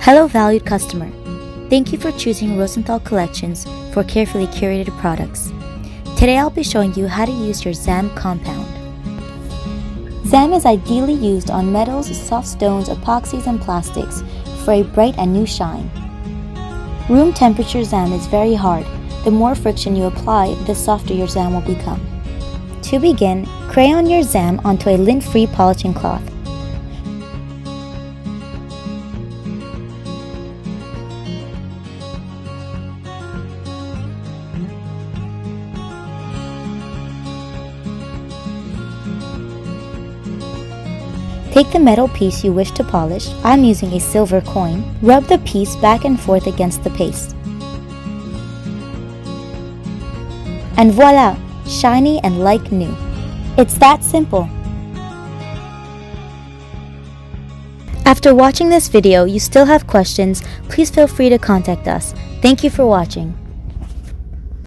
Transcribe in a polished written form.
Hello valued customer. Thank you for choosing Rosenthal Collections for carefully curated products. Today I'll be showing you how to use your Zam compound. Zam is ideally used on metals, soft stones, epoxies, and plastics for a bright and new shine. Room temperature Zam is very hard. The more friction you apply, the softer your Zam will become. To begin, crayon your Zam onto a lint-free polishing cloth. Take the metal piece you wish to polish, I'm using a silver coin, rub the piece back and forth against the paste. And voila! Shiny and like new. It's that simple. After watching this video, you still have questions, please feel free to contact us. Thank you for watching.